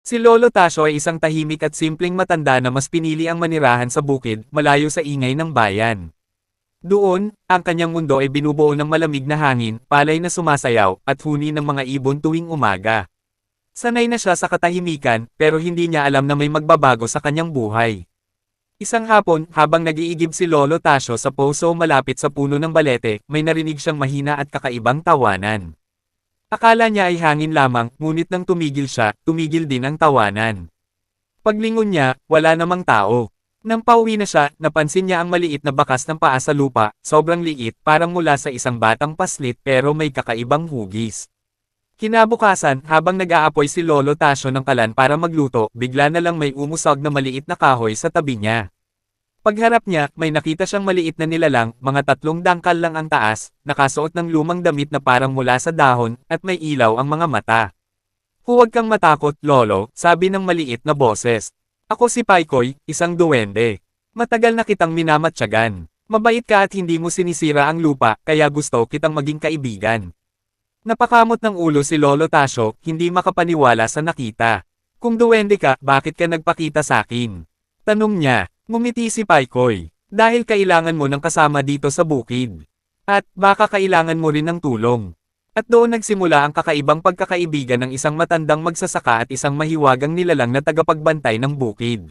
Si Lolo Tasyo ay isang tahimik at simpleng matanda na mas pinili ang manirahan sa bukid, malayo sa ingay ng bayan. Doon, ang kanyang mundo ay binubuo ng malamig na hangin, palay na sumasayaw, at huni ng mga ibon tuwing umaga. Sanay na siya sa katahimikan, pero hindi niya alam na may magbabago sa kanyang buhay. Isang hapon, habang nag-iigib si Lolo Tasyo sa poso malapit sa puno ng balete, may narinig siyang mahina at kakaibang tawanan. Akala niya ay hangin lamang, ngunit nang tumigil siya, tumigil din ang tawanan. Paglingon niya, wala namang tao. Nang pauwi na siya, napansin niya ang maliit na bakas ng paa sa lupa, sobrang liit, parang mula sa isang batang paslit pero may kakaibang hugis. Kinabukasan, habang nag-aapoy si Lolo Tasyo ng kalan para magluto, bigla na lang may umusog na maliit na kahoy sa tabi niya. Pagharap niya, may nakita siyang maliit na nilalang, mga 3 dangkal lang ang taas, nakasuot ng lumang damit na parang mula sa dahon, at may ilaw ang mga mata. Huwag kang matakot, Lolo, sabi ng maliit na boses. Ako si Paikoy, isang duwende. Matagal na kitang minamatyagan. Mabait ka at hindi mo sinisira ang lupa, kaya gusto kitang maging kaibigan. Napakamot ng ulo si Lolo Tasyo, hindi makapaniwala sa nakita. Kung duwende ka, bakit ka nagpakita sa akin? Tanong niya. Ngumiti si Paikoy. Dahil kailangan mo ng kasama dito sa bukid. At baka kailangan mo rin ng tulong. At doon nagsimula ang kakaibang pagkakaibigan ng isang matandang magsasaka at isang mahiwagang nilalang na tagapagbantay ng bukid.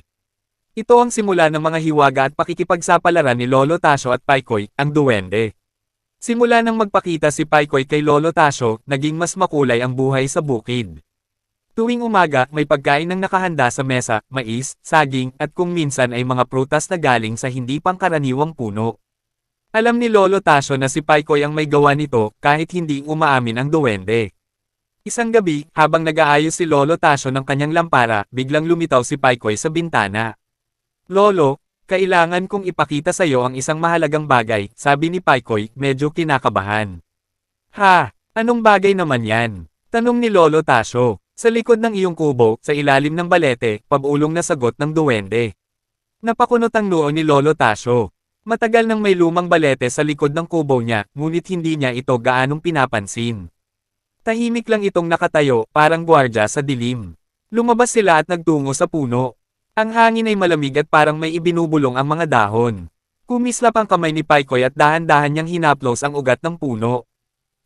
Ito ang simula ng mga hiwaga at pakikipagsapalaran ni Lolo Tasyo at Paikoy, ang duwende. Simula nang magpakita si Paikoy kay Lolo Tasyo, naging mas makulay ang buhay sa bukid. Tuwing umaga, may pagkain ng nakahanda sa mesa, mais, saging, at kung minsan ay mga prutas na galing sa hindi pangkaraniwang puno. Alam ni Lolo Tasyo na si Paikoy ang may gawa nito, kahit hindi umaamin ang duwende. Isang gabi, habang nag-aayos si Lolo Tasyo ng kanyang lampara, biglang lumitaw si Paikoy sa bintana. Lolo, kailangan kong ipakita sa iyo ang isang mahalagang bagay, sabi ni Paikoy, medyo kinakabahan. Ha, anong bagay naman yan? Tanong ni Lolo Tasyo. Sa likod ng iyong kubo, sa ilalim ng balete, pabulong na sagot ng duwende. Napakunot ang noo ni Lolo Tasyo. Matagal nang may lumang balete sa likod ng kubo niya, ngunit hindi niya ito gaanong pinapansin. Tahimik lang itong nakatayo, parang gwardya sa dilim. Lumabas sila at nagtungo sa puno. Ang hangin ay malamig at parang may ibinubulong ang mga dahon. Kumislap ang kamay ni Paikoy at dahan-dahan niyang hinaplos ang ugat ng puno.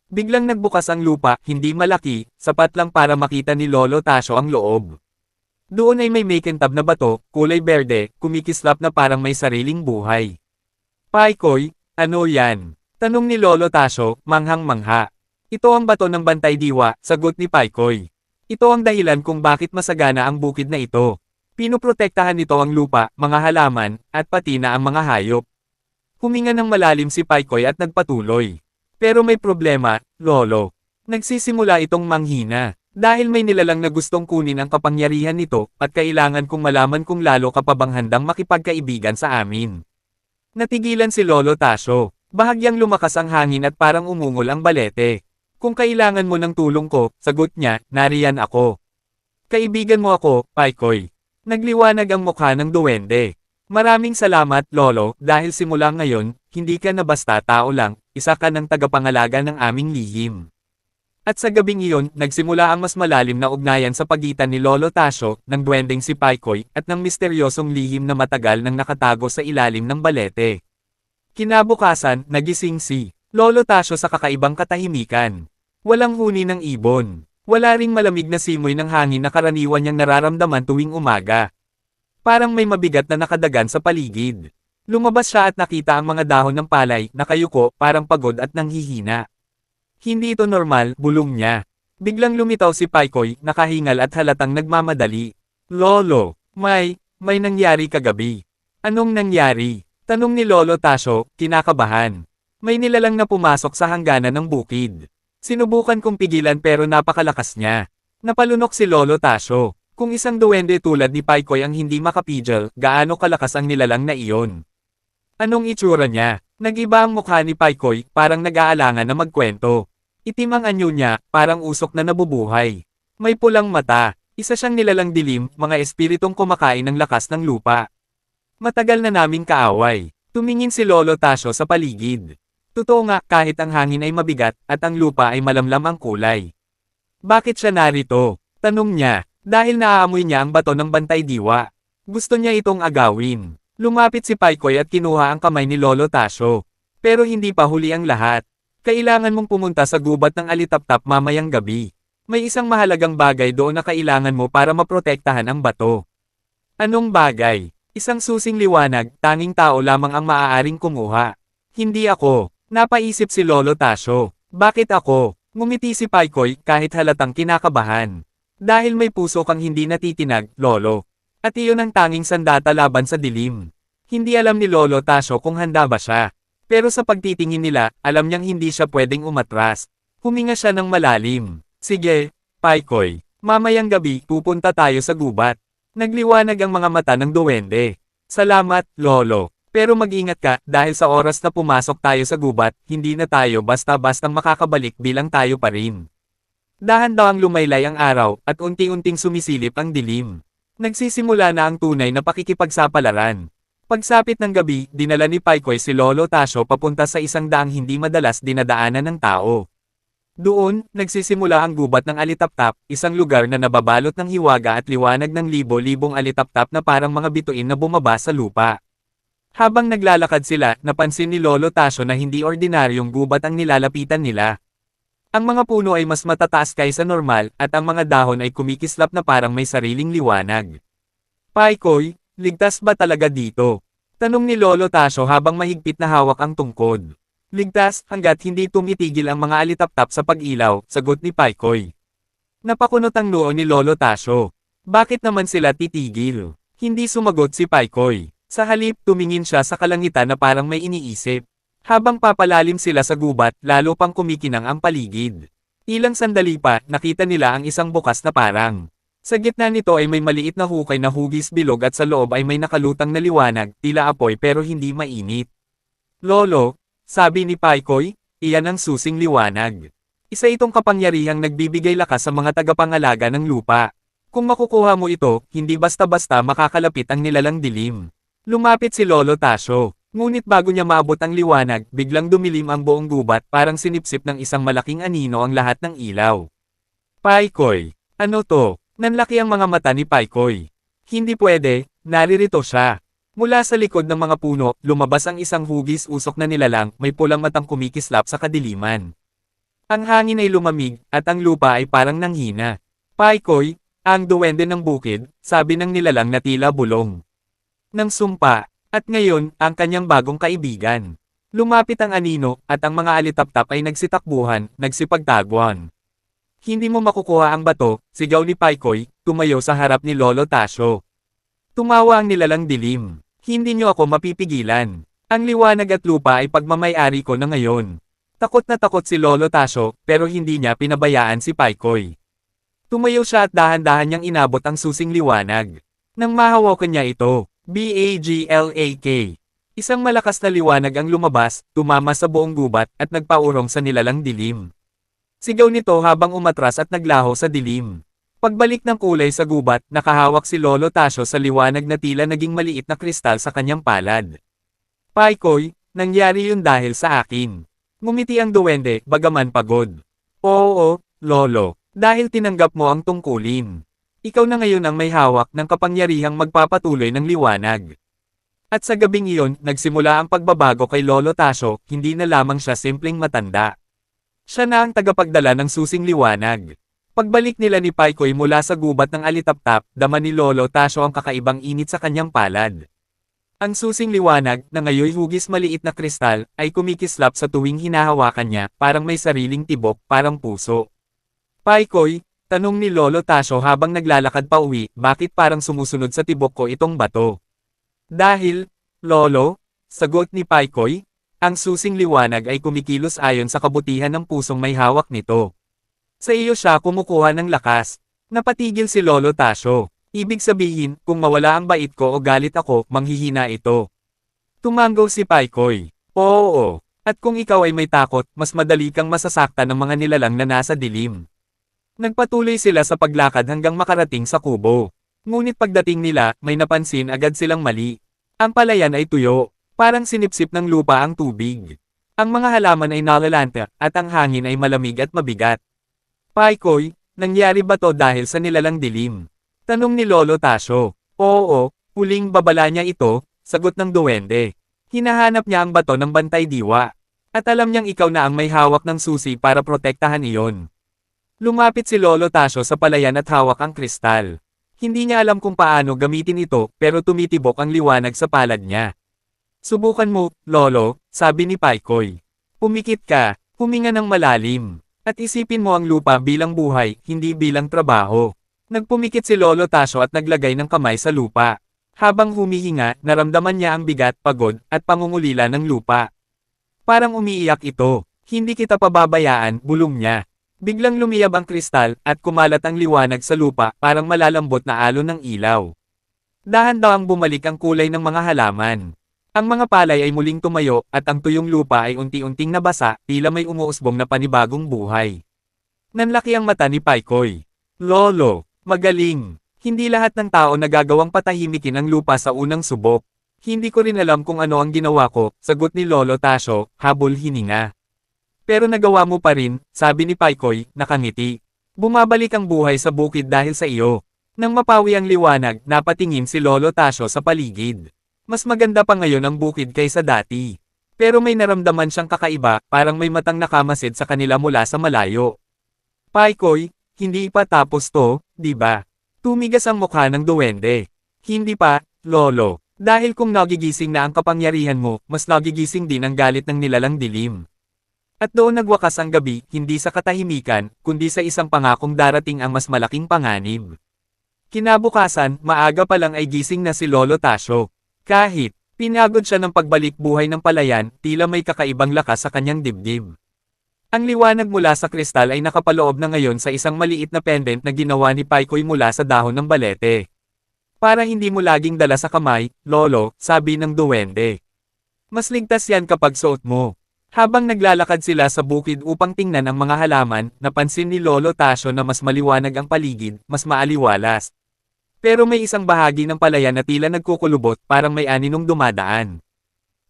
Biglang nagbukas ang lupa, hindi malaki, sapat lang para makita ni Lolo Tasyo ang loob. Doon ay may makintab na bato, kulay berde, kumikislap na parang may sariling buhay. Paikoy, ano yan? Tanong ni Lolo Tasyo, manghang-mangha. Ito ang bato ng bantay diwa, sagot ni Paikoy. Ito ang dahilan kung bakit masagana ang bukid na ito. Pinoprotektahan nito ang lupa, mga halaman, at pati na ang mga hayop. Huminga ng malalim si Paikoy at nagpatuloy. Pero may problema, Lolo. Nagsisimula itong manghina. Dahil may nilalang na gustong kunin ang kapangyarihan nito, at kailangan kong malaman kung lalo ka pa bang handang makipagkaibigan sa amin. Natigilan si Lolo Tasyo. Bahagyang lumakas ang hangin at parang umungol ang balete. Kung kailangan mo ng tulong ko, sagot niya, nariyan ako. Kaibigan mo ako, Paikoy. Nagliwanag ang mukha ng duwende. Maraming salamat, Lolo, dahil simula ngayon, hindi ka na basta tao lang, isa ka ng tagapangalaga ng aming lihim. At sa gabing iyon, nagsimula ang mas malalim na ugnayan sa pagitan ni Lolo Tasyo, ng duwendeng si Paikoy, at ng misteryosong lihim na matagal nang nakatago sa ilalim ng balete. Kinabukasan, nagising si Lolo Tasyo sa kakaibang katahimikan. Walang huni ng ibon. Wala ring malamig na simoy ng hangin na karaniwan niyang nararamdaman tuwing umaga. Parang may mabigat na nakadagan sa paligid. Lumabas siya at nakita ang mga dahon ng palay, nakayuko, parang pagod at nanghihina. Hindi ito normal, bulong niya. Biglang lumitaw si Paikoy, nakahingal at halatang nagmamadali. Lolo, may nangyari kagabi. Anong nangyari? Tanong ni Lolo Tasyo, kinakabahan. May nilalang na pumasok sa hangganan ng bukid. Sinubukan kong pigilan pero napakalakas niya. Napalunok si Lolo Tasyo. Kung isang duwende tulad ni Paikoy ang hindi makapigil, gaano kalakas ang nilalang na iyon? Anong itsura niya? Nag-iba ang mukha ni Paikoy, parang nag-aalangan na magkwento. Itim ang anyo niya, parang usok na nabubuhay. May pulang mata, isa siyang nilalang dilim, mga espiritong kumakain ng lakas ng lupa. Matagal na naming kaaway. Tumingin si Lolo Tasyo sa paligid. Totoo nga, kahit ang hangin ay mabigat, at ang lupa ay malamlam ang kulay. Bakit siya narito? Tanong niya. Dahil naaamoy niya ang bato ng bantay diwa. Gusto niya itong agawin. Lumapit si Paikoy at kinuha ang kamay ni Lolo Tasyo. Pero hindi pa huli ang lahat. Kailangan mong pumunta sa gubat ng alitaptap mamayang gabi. May isang mahalagang bagay doon na kailangan mo para maprotektahan ang bato. Anong bagay? Isang susing liwanag, tanging tao lamang ang maaaring kumuha. Hindi ako. Napaisip si Lolo Tasyo. Bakit ako? Ngumiti si Paikoy kahit halatang kinakabahan. Dahil may puso kang hindi natitinag, Lolo. At iyon ang tanging sandata laban sa dilim. Hindi alam ni Lolo Tasyo kung handa ba siya. Pero sa pagtitingin nila, alam niyang hindi siya pwedeng umatras. Huminga siya ng malalim. Sige, Paikoy. Mamayang gabi, pupunta tayo sa gubat. Nagliwanag ang mga mata ng duwende. Salamat, Lolo. Pero mag-ingat ka, dahil sa oras na pumasok tayo sa gubat, hindi na tayo basta-bastang makakabalik bilang tayo pa rin. Dahan-dahang lumaylay ang araw, at unti-unting sumisilip ang dilim. Nagsisimula na ang tunay na pakikipagsapalaran. Pagsapit ng gabi, dinala ni Paikoy si Lolo Tasyo papunta sa isang daang hindi madalas dinadaanan ng tao. Doon, nagsisimula ang gubat ng alitaptap, isang lugar na nababalot ng hiwaga at liwanag ng libo-libong alitaptap na parang mga bituin na bumaba sa lupa. Habang naglalakad sila, napansin ni Lolo Tasyo na hindi ordinaryong gubat ang nilalapitan nila. Ang mga puno ay mas matataas kaysa normal, at ang mga dahon ay kumikislap na parang may sariling liwanag. Paikoy, ligtas ba talaga dito? Tanong ni Lolo Tasyo habang mahigpit na hawak ang tungkod. Ligtas, hanggat hindi tumitigil ang mga alitaptap sa pag-ilaw, sagot ni Paikoy. Napakunot ang noo ni Lolo Tasyo. Bakit naman sila titigil? Hindi sumagot si Paikoy. Sa halip, tumingin siya sa kalangitan na parang may iniisip. Habang papalalim sila sa gubat, lalo pang kumikinang ang paligid. Ilang sandali pa, nakita nila ang isang bukas na parang. Sa gitna nito ay may maliit na hukay na hugis bilog at sa loob ay may nakalutang na liwanag, tila apoy pero hindi mainit. Lolo, sabi ni Paikoy, iyan ang susing liwanag. Isa itong kapangyarihang nagbibigay lakas sa mga tagapangalaga ng lupa. Kung makukuha mo ito, hindi basta-basta makakalapit ang nilalang dilim. Lumapit si Lolo Tasyo. Ngunit bago niya maabot ang liwanag, biglang dumilim ang buong gubat parang sinipsip ng isang malaking anino ang lahat ng ilaw. Paikoy, ano to? Nanlaki ang mga mata ni Paikoy. Hindi pwede, naririto siya. Mula sa likod ng mga puno, lumabas ang isang hugis usok na nilalang, may pulang matang kumikislap sa kadiliman. Ang hangin ay lumamig, at ang lupa ay parang nanghina. Paikoy, ang duwende ng bukid, sabi ng nilalang na tila bulong. Nang sumpa. At ngayon, ang kanyang bagong kaibigan. Lumapit ang anino, at ang mga alitaptap ay nagsitakbuhan, nagsipagtagwan. Hindi mo makukuha ang bato, sigaw ni Paikoy, tumayo sa harap ni Lolo Tasyo. Tumawa ang nilalang dilim. Hindi niyo ako mapipigilan. Ang liwanag at lupa ay pagmamay-ari ko na ngayon. Takot na takot si Lolo Tasyo, pero hindi niya pinabayaan si Paikoy. Tumayo siya at dahan-dahan niyang inabot ang susing liwanag. Nang mahawakan niya ito, BAGLAK. Isang malakas na liwanag ang lumabas, tumama sa buong gubat, at nagpaurong sa nilalang dilim. Sigaw nito habang umatras at naglaho sa dilim. Pagbalik ng kulay sa gubat, nakahawak si Lolo Tasyo sa liwanag na tila naging maliit na kristal sa kanyang palad. Paikoy, nangyari yun dahil sa akin. Ngumiti ang duwende, bagaman pagod. Oo, Lolo, dahil tinanggap mo ang tungkulin. Ikaw na ngayon ang may hawak ng kapangyarihang magpapatuloy ng liwanag. At sa gabing iyon, nagsimula ang pagbabago kay Lolo Tasyo, hindi na lamang siya simpleng matanda. Siya na ang tagapagdala ng susing liwanag. Pagbalik nila ni Paikoy mula sa gubat ng alitaptap, dama ni Lolo Tasyo ang kakaibang init sa kanyang palad. Ang susing liwanag, na ngayoy hugis maliit na kristal, ay kumikislap sa tuwing hinahawakan niya, parang may sariling tibok, parang puso. Paikoy, tanong ni Lolo Tasyo habang naglalakad pa uwi, bakit parang sumusunod sa tibok ko itong bato? Dahil, Lolo, sagot ni Paikoy, ang susing liwanag ay kumikilos ayon sa kabutihan ng pusong may hawak nito. Sa iyo siya kumukuha ng lakas. Napatigil si Lolo Tasyo. Ibig sabihin, kung mawala ang bait ko o galit ako, manghihina ito. Tumanggaw si Paikoy. Oo. At kung ikaw ay may takot, mas madali kang masasaktan ng mga nilalang na nasa dilim. Nagpatuloy sila sa paglakad hanggang makarating sa kubo. Ngunit pagdating nila, may napansin agad silang mali. Ang palayan ay tuyo, parang sinipsip ng lupa ang tubig. Ang mga halaman ay nalalanta, at ang hangin ay malamig at mabigat. Paikoy, nangyari ba to dahil sa nilalang dilim? Tanong ni Lolo Tasyo. Oo, huling babala niya ito, sagot ng duwende. Hinahanap niya ang bato ng bantay diwa. At alam niyang ikaw na ang may hawak ng susi para protektahan iyon. Lumapit si Lolo Tasyo sa palayan at hawak ang kristal. Hindi niya alam kung paano gamitin ito, pero tumitibok ang liwanag sa palad niya. Subukan mo, Lolo, sabi ni Paikoy. Pumikit ka, huminga ng malalim, at isipin mo ang lupa bilang buhay, hindi bilang trabaho. Nagpumikit si Lolo Tasyo at naglagay ng kamay sa lupa. Habang humihinga, naramdaman niya ang bigat, pagod, at pangungulila ng lupa. Parang umiiyak ito. Hindi kita pababayaan, bulong niya. Biglang lumiyab ang kristal, at kumalat ang liwanag sa lupa, parang malalambot na alon ng ilaw. Dahan-dahang bumalik ang kulay ng mga halaman. Ang mga palay ay muling tumayo, at ang tuyong lupa ay unti-unting nabasa, tila may umuusbong na panibagong buhay. Nanlaki ang mata ni Paikoy. Lolo, magaling. Hindi lahat ng tao nagagawang patahimikin ang lupa sa unang subok. Hindi ko rin alam kung ano ang ginawa ko, sagot ni Lolo Tasyo, habol hininga. Pero nagawa mo pa rin, sabi ni Paikoy, nakangiti. Bumabalik ang buhay sa bukid dahil sa iyo. Nang mapawi ang liwanag, napatingin si Lolo Tasyo sa paligid. Mas maganda pa ngayon ang bukid kaysa dati. Pero may naramdaman siyang kakaiba, parang may matang nakamasid sa kanila mula sa malayo. Paikoy, hindi pa tapos to, di ba? Tumigas ang mukha ng duwende. Hindi pa, Lolo. Dahil kung nagigising na ang kapangyarihan mo, mas nagigising din ang galit ng nilalang dilim. At doon nagwakas ang gabi, hindi sa katahimikan, kundi sa isang pangakong darating ang mas malaking panganib. Kinabukasan, maaga pa lang ay gising na si Lolo Tasyo. Kahit, pinagod siya ng pagbalik buhay ng palayan, tila may kakaibang lakas sa kanyang dibdib. Ang liwanag mula sa kristal ay nakapaloob na ngayon sa isang maliit na pendant na ginawa ni Paikoy mula sa dahon ng balete. Para hindi mo laging dala sa kamay, Lolo, sabi ng duwende. Mas ligtas yan kapag suot mo. Habang naglalakad sila sa bukid upang tingnan ang mga halaman, napansin ni Lolo Tasyo na mas maliwanag ang paligid, mas maaliwalas. Pero may isang bahagi ng palayan na tila nagkukulubot, parang may aninong dumadaan.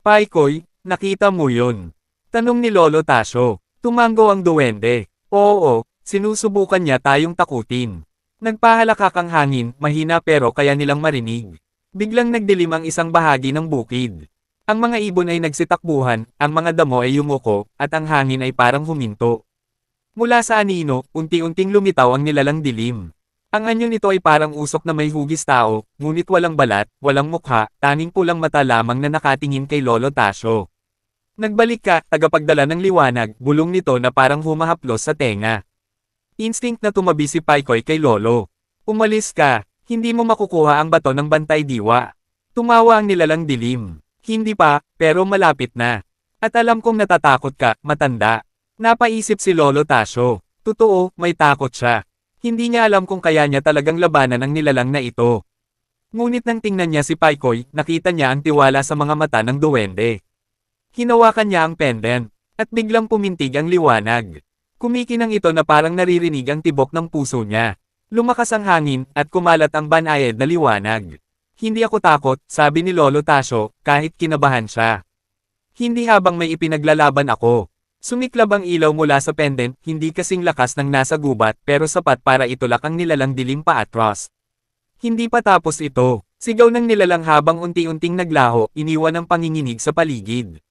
Paikoy, nakita mo yun? Tanong ni Lolo Tasyo. Tumango ang duwende. Oo, sinusubukan niya tayong takutin. Nagpahalakak ang hangin, mahina pero kaya nilang marinig. Biglang nagdilim ang isang bahagi ng bukid. Ang mga ibon ay nagsitakbuhan, ang mga damo ay yumuko, at ang hangin ay parang huminto. Mula sa anino, unti-unting lumitaw ang nilalang dilim. Ang anyo nito ay parang usok na may hugis tao, ngunit walang balat, walang mukha, tanging pulang mata lamang na nakatingin kay Lolo Tasyo. Nagbalik ka, tagapagdala ng liwanag, bulong nito na parang humahaplos sa tenga. Instinct na tumabi si Paikoy kay Lolo. Umalis ka, hindi mo makukuha ang bato ng bantay diwa. Tumawa ang nilalang dilim. Hindi pa, pero malapit na. At alam kong natatakot ka, matanda. Napaisip si Lolo Tasyo. Totoo, may takot siya. Hindi niya alam kung kaya niya talagang labanan ang nilalang na ito. Ngunit nang tingnan niya si Paikoy, nakita niya ang tiwala sa mga mata ng duwende. Hinawakan niya ang pendant, at biglang pumintig ang liwanag. Kumikinang ito na parang naririnig ang tibok ng puso niya. Lumakas ang hangin, at kumalat ang banayad na liwanag. Hindi ako takot, sabi ni Lolo Tasyo, kahit kinabahan siya. Hindi habang may ipinaglalaban ako. Sumiklab ang ilaw mula sa pendant, hindi kasing lakas ng nasa gubat, pero sapat para itulak ang nilalang dilim paatras. Hindi pa tapos ito. Sigaw ng nilalang habang unti-unting naglaho, iniwan ang panginginig sa paligid.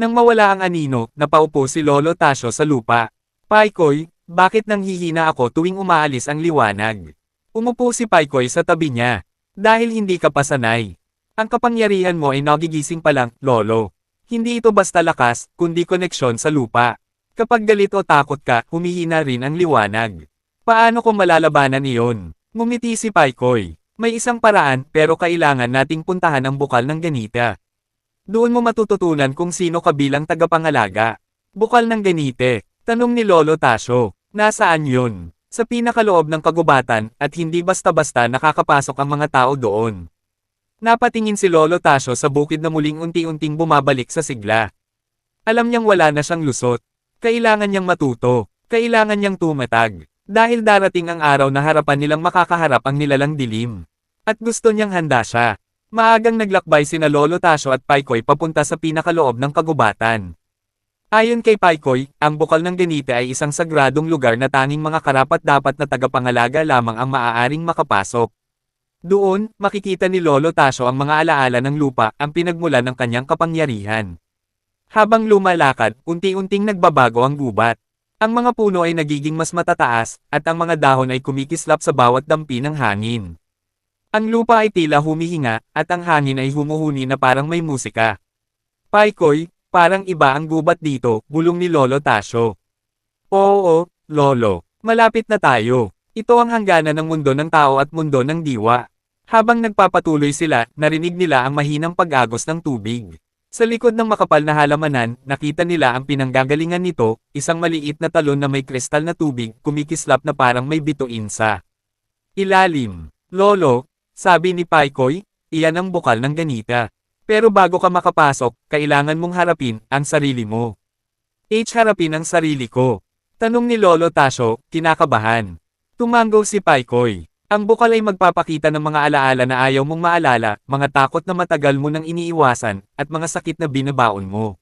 Nang mawala ang anino, napaupo si Lolo Tasyo sa lupa. Paikoy, bakit nanghihina ako tuwing umaalis ang liwanag? Umupo si Paikoy sa tabi niya. Dahil hindi ka pa sanay. Ang kapangyarihan mo ay nagigising pa lang, Lolo. Hindi ito basta lakas, kundi koneksyon sa lupa. Kapag galit o takot ka, humihina rin ang liwanag. Paano ko malalabanan iyon? Ngumiti si Paikoy. May isang paraan, pero kailangan nating puntahan ang bukal ng ganita. Doon mo matututunan kung sino ka bilang tagapangalaga. Bukal ng ganite, tanong ni Lolo Tasyo. Nasaan yun? Sa pinakaloob ng kagubatan, at hindi basta-basta nakakapasok ang mga tao doon. Napatingin si Lolo Tasyo sa bukid na muling unti-unting bumabalik sa sigla. Alam niyang wala na siyang lusot. Kailangan niyang matuto. Kailangan niyang tumatag. Dahil darating ang araw na harapan nilang makakaharap ang nilalang dilim. At gusto niyang handa siya. Maagang naglakbay sina Lolo Tasyo at Paikoy papunta sa pinakaloob ng kagubatan. Ayon kay Paikoy, ang bukal ng ganite ay isang sagradong lugar na tanging mga karapat-dapat na tagapangalaga lamang ang maaaring makapasok. Doon, makikita ni Lolo Tasyo ang mga alaala ng lupa, ang pinagmulan ng kanyang kapangyarihan. Habang lumalakad, unti-unting nagbabago ang gubat. Ang mga puno ay nagiging mas matataas, at ang mga dahon ay kumikislap sa bawat dampi ng hangin. Ang lupa ay tila humihinga, at ang hangin ay humuhuni na parang may musika. Paikoy, parang iba ang gubat dito, bulong ni Lolo Tasyo. Oo, Lolo, malapit na tayo. Ito ang hangganan ng mundo ng tao at mundo ng diwa. Habang nagpapatuloy sila, narinig nila ang mahinang pag-agos ng tubig. Sa likod ng makapal na halamanan, nakita nila ang pinanggagalingan nito, isang maliit na talon na may kristal na tubig, kumikislap na parang may bituin sa ilalim. Lolo, sabi ni Paikoy, iyan ang bukal ng ganita. Pero bago ka makapasok, kailangan mong harapin ang sarili mo. Harapin ang sarili ko. Tanong ni Lolo Tasyo, kinakabahan. Tumanggo si Paikoy. Ang bukal ay magpapakita ng mga alaala na ayaw mong maalala, mga takot na matagal mo nang iniiwasan, at mga sakit na binabaon mo.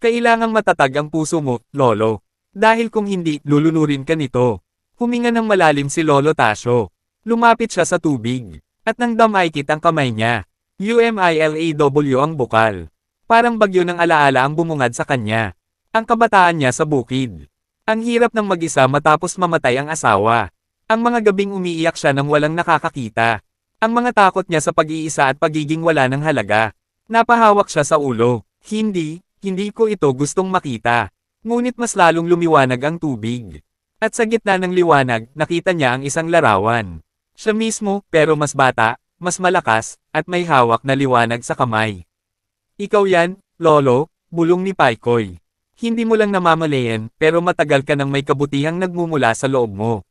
Kailangang matatag ang puso mo, Lolo. Dahil kung hindi, lulunurin ka nito. Huminga ng malalim si Lolo Tasyo. Lumapit siya sa tubig. At nang damaykit ang kamay niya. UMILAW ang bukal. Parang bagyo ng alaala ang bumungad sa kanya. Ang kabataan niya sa bukid. Ang hirap ng mag-isa matapos mamatay ang asawa. Ang mga gabing umiiyak siya nang walang nakakakita. Ang mga takot niya sa pag-iisa at pagiging wala ng halaga. Napahawak siya sa ulo. Hindi ko ito gustong makita. Ngunit mas lalong lumiwanag ang tubig. At sa gitna ng liwanag, nakita niya ang isang larawan. Siya mismo, pero mas bata, mas malakas, at may hawak na liwanag sa kamay. Ikaw yan, Lolo, bulong ni Paikoy. Hindi mo lang namamalayan, pero matagal ka nang may kabutihang nagmumula sa loob mo.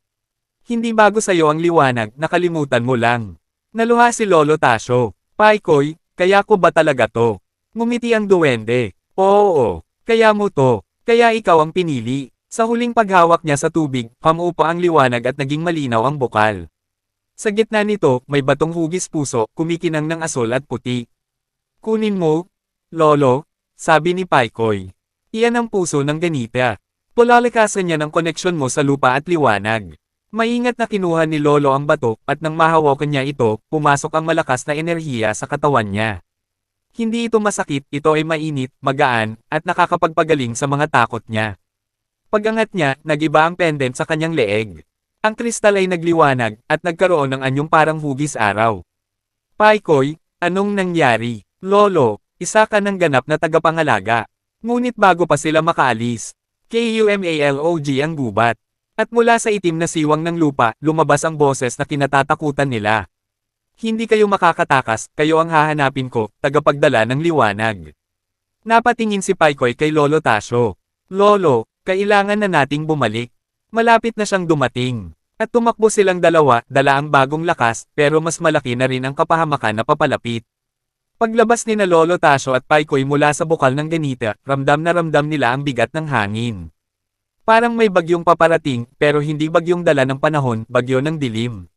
Hindi bago sa'yo ang liwanag, nakalimutan mo lang. Naluha si Lolo Tasyo. Paikoy, kaya ko ba talaga to? Ngumiti ang duwende. Oo, kaya mo to. Kaya ikaw ang pinili. Sa huling paghawak niya sa tubig, pamupa ang liwanag at naging malinaw ang bukal. Sa gitna nito, may batong hugis puso, kumikinang ng asul at puti. Kunin mo, Lolo, sabi ni Paikoy. Iyan ang puso ng ganita. Pulalakasan niya ng koneksyon mo sa lupa at liwanag. Maingat na kinuha ni Lolo ang bato, at nang mahawakan niya ito, pumasok ang malakas na enerhiya sa katawan niya. Hindi ito masakit, ito ay mainit, magaan, at nakakapagpagaling sa mga takot niya. Pagangat niya, nagiba ang pendant sa kanyang leeg. Ang kristal ay nagliwanag, at nagkaroon ng anyong parang hugis araw. Paikoy, anong nangyari? Lolo, isa ka ng ganap na tagapangalaga. Ngunit bago pa sila makaalis, KUMALOG ang gubat. At mula sa itim na siwang ng lupa, lumabas ang boses na kinatatakutan nila. Hindi kayo makakatakas, kayo ang hahanapin ko, tagapagdala ng liwanag. Napatingin si Paikoy kay Lolo Tasyo. Lolo, kailangan na nating bumalik. Malapit na siyang dumating. At tumakbo silang dalawa, dala ang bagong lakas, pero mas malaki na rin ang kapahamakan na papalapit. Paglabas ni na Lolo Tasyo at Paikoy mula sa bukal ng ganita, ramdam na ramdam nila ang bigat ng hangin. Parang may bagyong paparating, pero hindi bagyong dala ng panahon, bagyo ng dilim.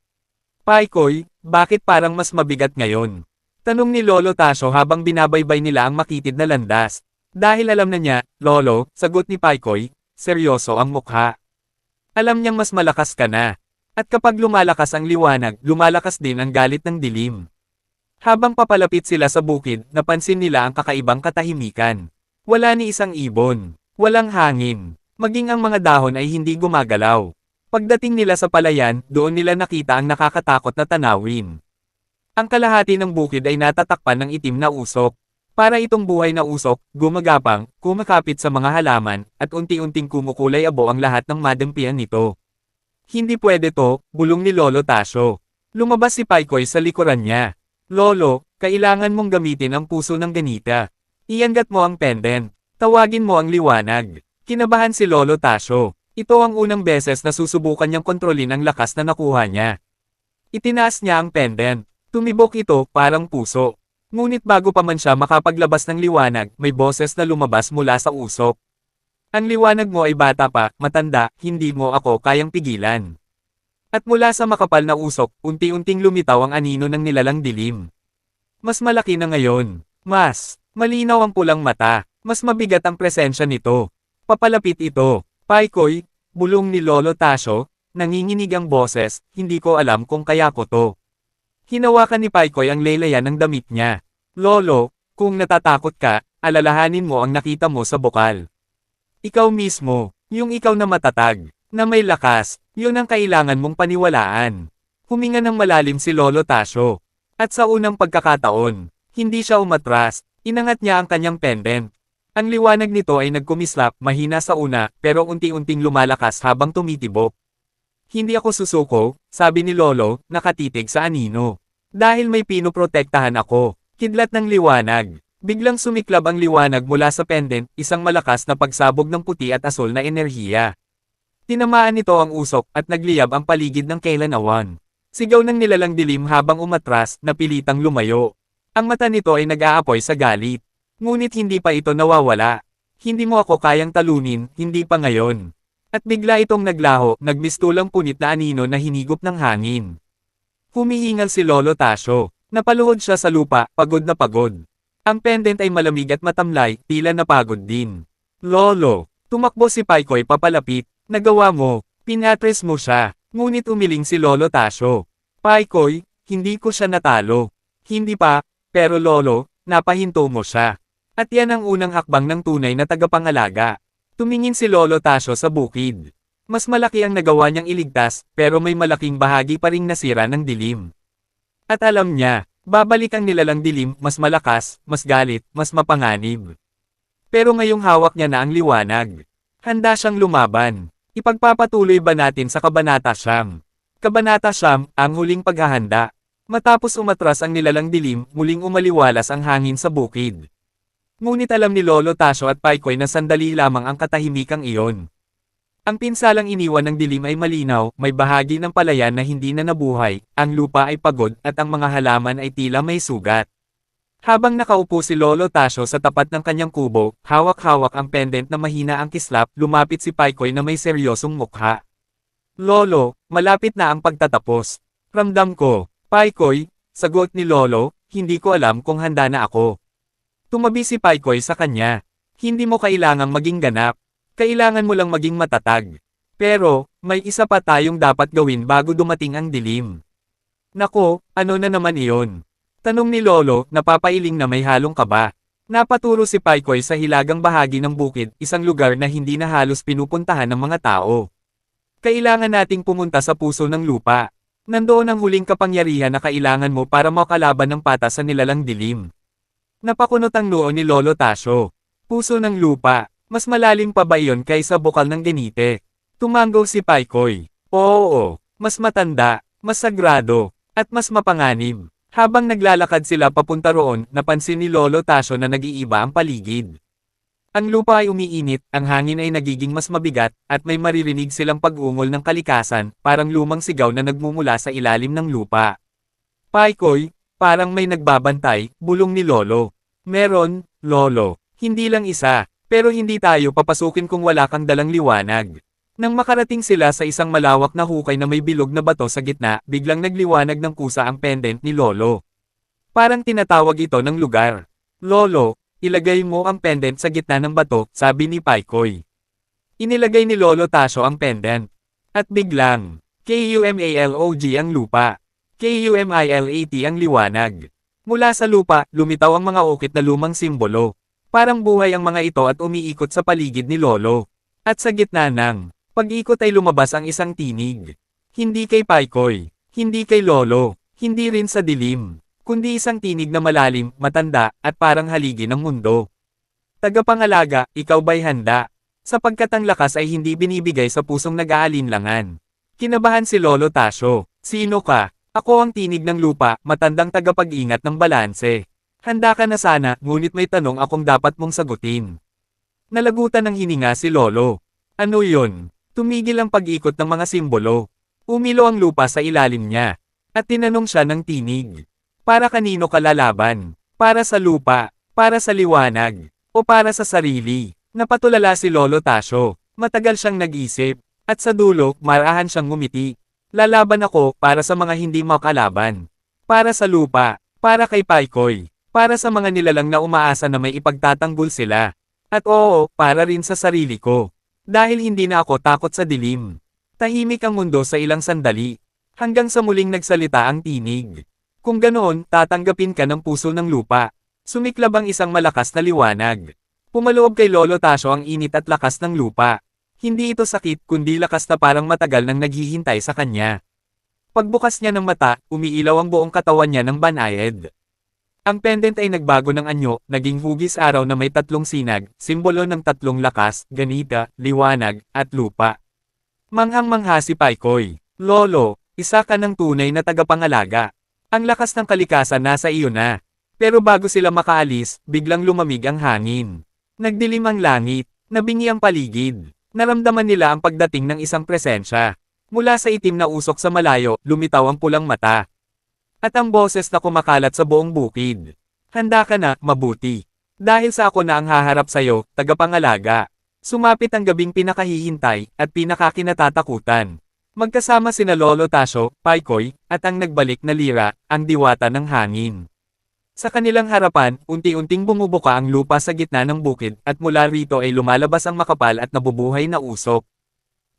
Paikoy, bakit parang mas mabigat ngayon? Tanong ni Lolo Tasyo habang binabaybay nila ang makitid na landas. Dahil alam na niya, Lolo, sagot ni Paikoy, seryoso ang mukha. Alam niyang mas malakas ka na. At kapag lumalakas ang liwanag, lumalakas din ang galit ng dilim. Habang papalapit sila sa bukid, napansin nila ang kakaibang katahimikan. Wala ni isang ibon. Walang hangin. Maging ang mga dahon ay hindi gumagalaw. Pagdating nila sa palayan, doon nila nakita ang nakakatakot na tanawin. Ang kalahati ng bukid ay natatakpan ng itim na usok. Para itong buhay na usok, gumagapang, kumakapit sa mga halaman, at unti-unting kumukulay abo ang lahat ng madampian nito. Hindi pwede to, bulong ni Lolo Tasyo. Lumabas si Paikoy sa likuran niya. Lolo, kailangan mong gamitin ang puso ng ganita. Iangat mo ang pendant. Tawagin mo ang liwanag. Kinabahan si Lolo Tasyo. Ito ang unang beses na susubukan niyang kontrolin ang lakas na nakuha niya. Itinaas niya ang pendant. Tumibok ito, parang puso. Ngunit bago pa man siya makapaglabas ng liwanag, may boses na lumabas mula sa usok. Ang liwanag mo ay bata pa, matanda, hindi mo ako kayang pigilan. At mula sa makapal na usok, unti-unting lumitaw ang anino ng nilalang dilim. Mas malaki na ngayon. Mas malinaw ang pulang mata. Mas mabigat ang presensya nito. Papalapit ito. Paikoy, bulong ni Lolo Tasyo, nanginginig ang boses, hindi ko alam kung kaya ko to. Hinawakan ni Paikoy ang laylayan ng damit niya. Lolo, kung natatakot ka, alalahanin mo ang nakita mo sa bukal. Ikaw mismo, yung ikaw na matatag, na may lakas, yun ang kailangan mong paniwalaan. Huminga ng malalim si Lolo Tasyo. At sa unang pagkakataon, hindi siya umatras, inangat niya ang kanyang pendant. Ang liwanag nito ay nagkumislap, mahina sa una, pero unti-unting lumalakas habang tumitibok. Hindi ako susuko, sabi ni Lolo, nakatitig sa anino. Dahil may pinoprotektahan ako. Kidlat ng liwanag. Biglang sumiklab ang liwanag mula sa pendant, isang malakas na pagsabog ng puti at asul na enerhiya. Tinamaan nito ang usok at nagliyab ang paligid ng kailanawan. Sigaw ng nilalang dilim habang umatras, napilitang lumayo. Ang mata nito ay nag-aapoy sa galit. Ngunit hindi pa ito nawawala. Hindi mo ako kayang talunin, hindi pa ngayon. At bigla itong naglaho, nagmistulang punit na anino na hinigop ng hangin. Humihingal si Lolo Tasyo. Napaluhod siya sa lupa, pagod na pagod. Ang pendant ay malamig at matamlay, tila napagod din. Lolo, tumakbo si Paikoy papalapit. Nagawa mo, pinatres mo siya. Ngunit umiling si Lolo Tasyo. Paikoy, hindi ko siya natalo. Hindi pa, pero Lolo, napahinto mo siya. At yan ang unang hakbang ng tunay na tagapangalaga. Tumingin si Lolo Tasyo sa bukid. Mas malaki ang nagawa niyang iligtas, pero may malaking bahagi pa ring nasira ng dilim. At alam niya, babalik ang nilalang dilim, mas malakas, mas galit, mas mapanganib. Pero ngayong hawak niya na ang liwanag. Handa siyang lumaban. Ipagpapatuloy ba natin sa Kabanata 9? Kabanata 9, ang huling paghahanda. Matapos umatras ang nilalang dilim, muling umaliwalas ang hangin sa bukid. Ngunit alam ni Lolo Tasyo at Paikoy na sandali lamang ang katahimikang iyon. Ang pinsalang iniwan ng dilim ay malinaw, may bahagi ng palayan na hindi na nabuhay, ang lupa ay pagod at ang mga halaman ay tila may sugat. Habang nakaupo si Lolo Tasyo sa tapat ng kanyang kubo, hawak-hawak ang pendant na mahina ang kislap, lumapit si Paikoy na may seryosong mukha. Lolo, malapit na ang pagtatapos. Ramdam ko. Paikoy, sagot ni Lolo, hindi ko alam kung handa na ako. Tumabi si Paikoy sa kanya. Hindi mo kailangang maging ganap. Kailangan mo lang maging matatag. Pero, may isa pa tayong dapat gawin bago dumating ang dilim. Nako, ano na naman iyon? Tanong ni Lolo, napapailing na may halong kaba. Napaturo si Paikoy sa hilagang bahagi ng bukid, isang lugar na hindi na halos pinupuntahan ng mga tao. Kailangan nating pumunta sa puso ng lupa. Nandoon ang huling kapangyarihan na kailangan mo para makalaban ng patas sa nilalang dilim. Napakunot ang noo ni Lolo Tasyo. Puso ng lupa. Mas malalim pa ba iyon kaysa bukal ng genite? Tumanggaw si Paikoy. Oo, mas matanda, mas sagrado, at mas mapanganib. Habang naglalakad sila papunta roon, napansin ni Lolo Tasyo na nag-iiba ang paligid. Ang lupa ay umiinit, ang hangin ay nagiging mas mabigat, at may maririnig silang pag-ungol ng kalikasan, parang lumang sigaw na nagmumula sa ilalim ng lupa. Paikoy, parang may nagbabantay, bulong ni Lolo. Meron, Lolo, hindi lang isa. Pero hindi tayo papasukin kung wala kang dalang liwanag. Nang makarating sila sa isang malawak na hukay na may bilog na bato sa gitna, biglang nagliwanag ng kusa ang pendant ni Lolo. Parang tinatawag ito ng lugar. Lolo, ilagay mo ang pendant sa gitna ng bato, sabi ni Paikoy. Inilagay ni Lolo Tasyo ang pendant. At biglang, KUMALOG ang lupa. KUMILAT ang liwanag. Mula sa lupa, lumitaw ang mga ukit na lumang simbolo. Parang buhay ang mga ito at umiikot sa paligid ni Lolo. At sa gitna ng pag-ikot ay lumabas ang isang tinig. Hindi kay Paikoy, hindi kay Lolo, hindi rin sa dilim, kundi isang tinig na malalim, matanda, at parang haligi ng mundo. Tagapangalaga, ikaw ba'y handa? Sapagkat ang lakas ay hindi binibigay sa pusong nag-aalinlangan. Kinabahan si Lolo Tasyo. Sino ka? Ako ang tinig ng lupa, matandang tagapag-ingat ng balanse. Handa ka na sana, ngunit may tanong akong dapat mong sagutin. Nalagutan ng hininga si Lolo. Ano yun? Tumigil ang pag-ikot ng mga simbolo. Umilo ang lupa sa ilalim niya. At tinanong siya ng tinig. Para kanino ka lalaban? Para sa lupa? Para sa liwanag? O para sa sarili? Napatulala si Lolo Tasyo. Matagal siyang nag-isip. At sa dulo, marahan siyang ngumiti. Lalaban ako para sa mga hindi makalaban. Para sa lupa. Para kay Paikoy. Para sa mga nilalang na umaasa na may ipagtatanggol sila. At oo, para rin sa sarili ko. Dahil hindi na ako takot sa dilim. Tahimik ang mundo sa ilang sandali. Hanggang sa muling nagsalita ang tinig. Kung ganoon, tatanggapin ka ng puso ng lupa. Sumiklab ang isang malakas na liwanag. Pumaloob kay Lolo Tasyo ang init at lakas ng lupa. Hindi ito sakit kundi lakas na parang matagal nang naghihintay sa kanya. Pagbukas niya ng mata, umiilaw ang buong katawan niya ng banayad. Ang pendant ay nagbago ng anyo, naging hugis araw na may tatlong sinag, simbolo ng tatlong lakas, ganita, liwanag, at lupa. Manghang-mangha si Paikoy. Lolo, isa ka ng tunay na tagapangalaga. Ang lakas ng kalikasan nasa iyo na. Pero bago sila makaalis, biglang lumamig ang hangin. Nagdilim ang langit, nabingi ang paligid. Naramdaman nila ang pagdating ng isang presensya. Mula sa itim na usok sa malayo, lumitaw ang pulang mata. At ang boses na kumakalat sa buong bukid. Handa ka na, mabuti. Dahil sa ako na ang haharap sa'yo, tagapangalaga. Sumapit ang gabing pinakahihintay, at pinakakinatatakutan. Magkasama sina Lolo Tasyo, Paikoy, at ang nagbalik na lira, ang diwata ng hangin. Sa kanilang harapan, unti-unting bumubuka ang lupa sa gitna ng bukid, at mula rito ay lumalabas ang makapal at nabubuhay na usok.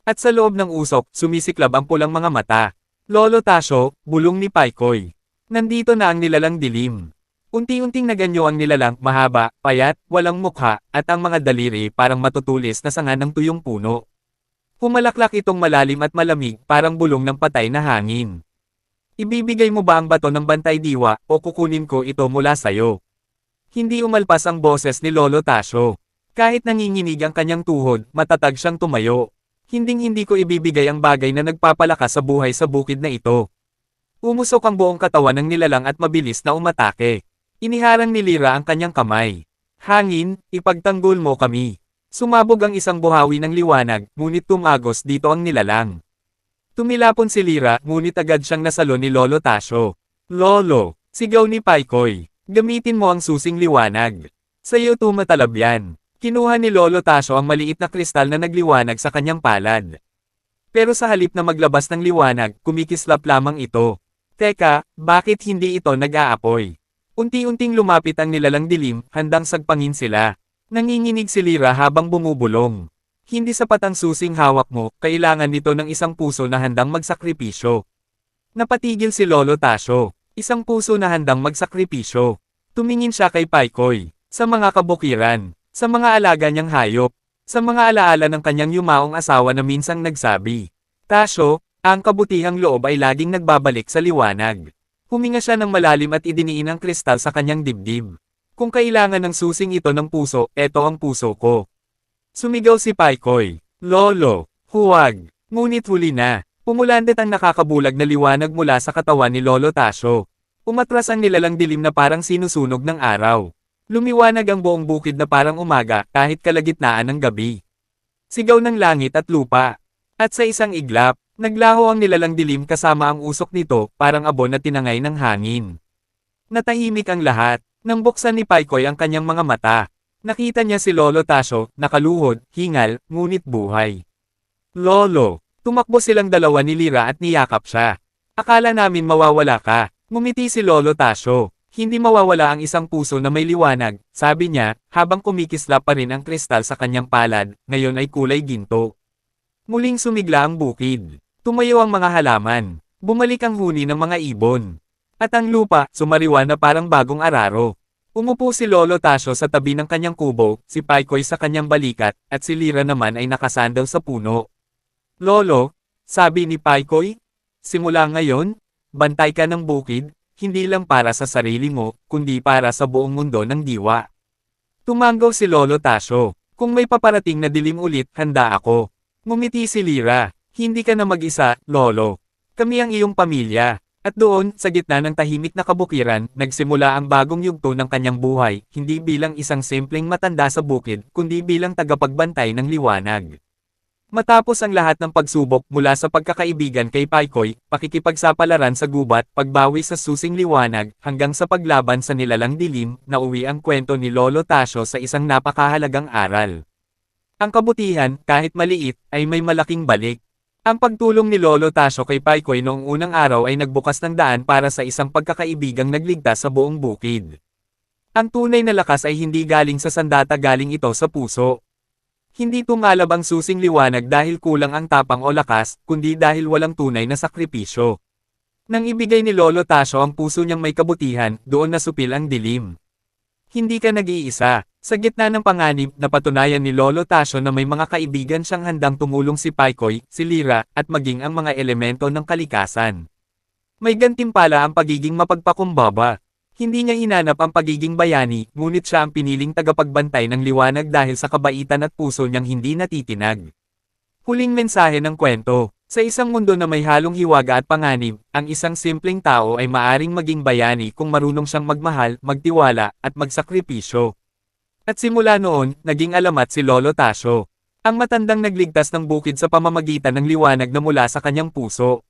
At sa loob ng usok, sumisiklab ang pulang mga mata. Lolo Tasyo, bulong ni Paikoy. Nandito na ang nilalang dilim. Unti-unting naganyo ang nilalang, mahaba, payat, walang mukha, at ang mga daliri parang matutulis na sanga ng tuyong puno. Humalaklak itong malalim at malamig, parang bulong ng patay na hangin. Ibibigay mo ba ang bato ng bantay diwa, o kukunin ko ito mula sayo? Hindi umalpas ang boses ni Lolo Tasyo. Kahit nanginginig ang kanyang tuhod, matatag siyang tumayo. Hinding-hindi ko ibibigay ang bagay na nagpapalakas sa buhay sa bukid na ito. Umusok ang buong katawan ng nilalang at mabilis na umatake. Iniharang ni Lira ang kanyang kamay. Hangin, ipagtanggol mo kami. Sumabog ang isang buhawi ng liwanag, ngunit tumagos dito ang nilalang. Tumilapon si Lira, ngunit agad siyang nasalo ni Lolo Tasyo. Lolo, sigaw ni Paikoy. Gamitin mo ang susing liwanag. Sa'yo tumatalab yan. Kinuha ni Lolo Tasyo ang maliit na kristal na nagliwanag sa kanyang palad. Pero sa halip na maglabas ng liwanag, kumikislap lamang ito. Teka, bakit hindi ito nag-aapoy? Unti-unting lumapit ang nilalang dilim, handang sagpangin sila. Nanginginig si Lira habang bumubulong. Hindi sapat ang susing hawak mo, kailangan nito ng isang puso na handang magsakripisyo. Napatigil si Lolo Tasyo. Isang puso na handang magsakripisyo. Tumingin siya kay Paikoy. Sa mga kabukiran. Sa mga alaga niyang hayop, sa mga alaala ng kanyang yumaong asawa na minsang nagsabi, Tasyo, ang kabutihang loob ay laging nagbabalik sa liwanag. Huminga siya ng malalim at idiniin ang kristal sa kanyang dibdib. Kung kailangan ng susing ito ng puso, eto ang puso ko. Sumigaw si Paikoy, Lolo, huwag, ngunit huli na. Pumulandet ang nakakabulag na liwanag mula sa katawan ni Lolo Tasyo. Umatras ang nilalang dilim na parang sinusunog ng araw. Lumiwanag ang buong bukid na parang umaga, kahit kalagitnaan ng gabi. Sigaw ng langit at lupa. At sa isang iglap, naglaho ang nilalang dilim kasama ang usok nito, parang abon na tinangay ng hangin. Natahimik ang lahat, nang buksan ni Paikoy ang kanyang mga mata. Nakita niya si Lolo Tasyo, nakaluhod, hingal, ngunit buhay. Lolo, tumakbo silang dalawa ni Lira at niyakap siya. Akala namin mawawala ka, ngumiti si Lolo Tasyo. Hindi mawawala ang isang puso na may liwanag, sabi niya, habang kumikislap pa rin ang kristal sa kanyang palad, ngayon ay kulay ginto. Muling sumigla ang bukid. Tumayo ang mga halaman. Bumalik ang huni ng mga ibon. At ang lupa, sumariwa na parang bagong araro. Umupo si Lolo Tasyo sa tabi ng kanyang kubo, si Paikoy sa kanyang balikat, at si Lira naman ay nakasandal sa puno. Lolo, sabi ni Paikoy, simula ngayon, bantay ka ng bukid, hindi lang para sa sarili mo, kundi para sa buong mundo ng diwa. Tumanggaw si Lolo Tasyo. Kung may paparating na dilim ulit, handa ako. Ngumiti si Lira. Hindi ka na mag-isa, Lolo. Kami ang iyong pamilya. At doon, sa gitna ng tahimik na kabukiran, nagsimula ang bagong yugto ng kanyang buhay, hindi bilang isang simpleng matanda sa bukid, kundi bilang tagapagbantay ng liwanag. Matapos ang lahat ng pagsubok mula sa pagkakaibigan kay Paikoy, pakikipagsapalaran sa gubat, pagbawi sa susing liwanag, hanggang sa paglaban sa nilalang dilim, nauwi ang kwento ni Lolo Tasyo sa isang napakahalagang aral. Ang kabutihan, kahit maliit, ay may malaking balik. Ang pagtulong ni Lolo Tasyo kay Paikoy noong unang araw ay nagbukas ng daan para sa isang pagkakaibigang nagligtas sa buong bukid. Ang tunay na lakas ay hindi galing sa sandata, galing ito sa puso. Hindi tumalab ang susing liwanag dahil kulang ang tapang o lakas, kundi dahil walang tunay na sakripisyo. Nang ibigay ni Lolo Tasyo ang puso niyang may kabutihan, doon nasupil ang dilim. Hindi ka nag-iisa. Sa gitna ng panganib, napatunayan ni Lolo Tasyo na may mga kaibigan siyang handang tumulong, si Paikoy, si Lira, at maging ang mga elemento ng kalikasan. May gantimpala ang pagiging mapagpakumbaba. Hindi niya hinanap ang pagiging bayani, ngunit siya ang piniling tagapagbantay ng liwanag dahil sa kabaitan at puso niyang hindi natitinag. Huling mensahe ng kwento. Sa isang mundo na may halong hiwaga at panganib, ang isang simpleng tao ay maaring maging bayani kung marunong siyang magmahal, magtiwala, at magsakripisyo. At simula noon, naging alamat si Lolo Tasyo. Ang matandang nagligtas ng bukid sa pamamagitan ng liwanag na mula sa kanyang puso.